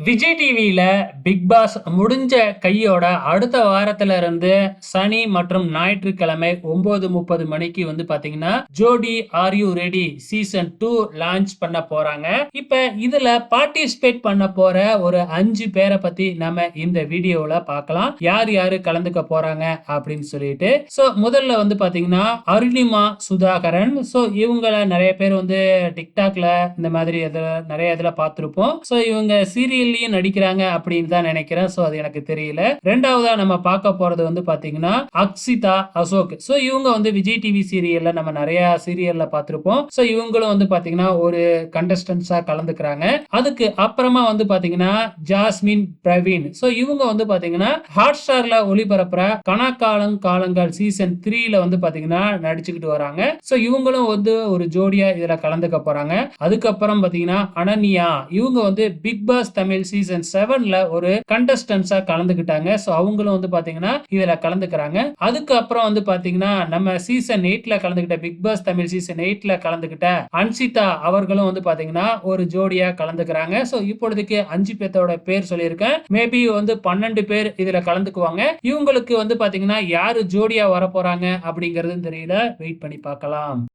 விஜய் டிவியில big pass முடிஞ்ச கையோட அடுத்த வாரத்துல இருந்து சனி மற்றும் ஞாயிற்றுக்கிழமை 9:30 மணிக்கு பாத்தீங்கன்னா ஜோடி are you ready season 2 launch பண்ண போறாங்க. இப்ப இதுல பார்ட்டிசிபேட் பண்ண போற ஒரு 5 பேரை பத்தி நம்ம இந்த வீடியோல பார்க்கலாம். யார் யாரு கலந்துக்க போறாங்க அப்படின்னு சொல்லிட்டு. முதல்ல பாத்தீங்கன்னா அருணிமா சுதாகரன். இவங்கள நிறைய பேர் டிக்டாக்ல இந்த மாதிரி நிறைய இதுல பார்த்திருப்போம். இவங்க சீரியல்லயும் நடிக்கிறாங்க அப்படின்னு தான் நினைக்கிறேன். அது எனக்கு தெரியல. ரெண்டாவதா நம்ம பார்க்க போறது பாத்தீங்கன்னா அக்ஷிதா அசோக். இவங்க விஜய் டிவி சீரியல்ல நம்ம நிறைய சீரியல்ல பார்த்திருப்போம். இவங்களும் பாத்தீங்கன்னா ஒரு கண்டஸ்டன்ஸா கலந்துக்கிறாங்க. அதுக்கு அப்புறமா பாத்தீங்கன்னா ஜாஸ்மின் பிரவீன். இவங்க பாத்தீங்கன்னா ஹாட் ஸ்டார்ல ஒளிபரப்புற கணக்காலம் காலங்கள் சீசன் 3ல பாத்தீங்கன்னா நடிச்சுக்கிட்டு வராங்க. இவங்களும் ஒரு ஜோடியா இதுல கலந்துக்க போறாங்க. அதுக்கப்புறம் பாத்தீங்கன்னா அனன்யா. இவங்க பிக் பாஸ் தமிழ் சீசன் 7ல ஒரு கண்டஸ்டன்ஸா கலந்துக்கிட்டாங்க. அவங்களும் பாத்தீங்கன்னா இதுல கலந்துக்கிறாங்க. அதுக்கப்புறம் பாத்தீங்கன்னா நம்ம சீசன் 8ல கலந்துக்கிட்ட பிக் பாஸ் தமிழ் சீசன் 8ல கலந்துக்கிட்ட அன்சிதா அவர்களும் பாத்தீங்கன்னா ஒரு ஜோடியா கலந்துக்கிறாங்க. இப்பொழுதுக்கு 5 பேத்தோட பேர் சொல்லியிருக்கேன். மேபி 12 பேர் இதுல கலந்துக்குவாங்க. இவங்களுக்கு பாத்தீங்கன்னா யாரு ஜோடியா வர போறாங்க அப்படிங்கறது தெரியல. வெயிட் பண்ணி பார்க்கலாம்.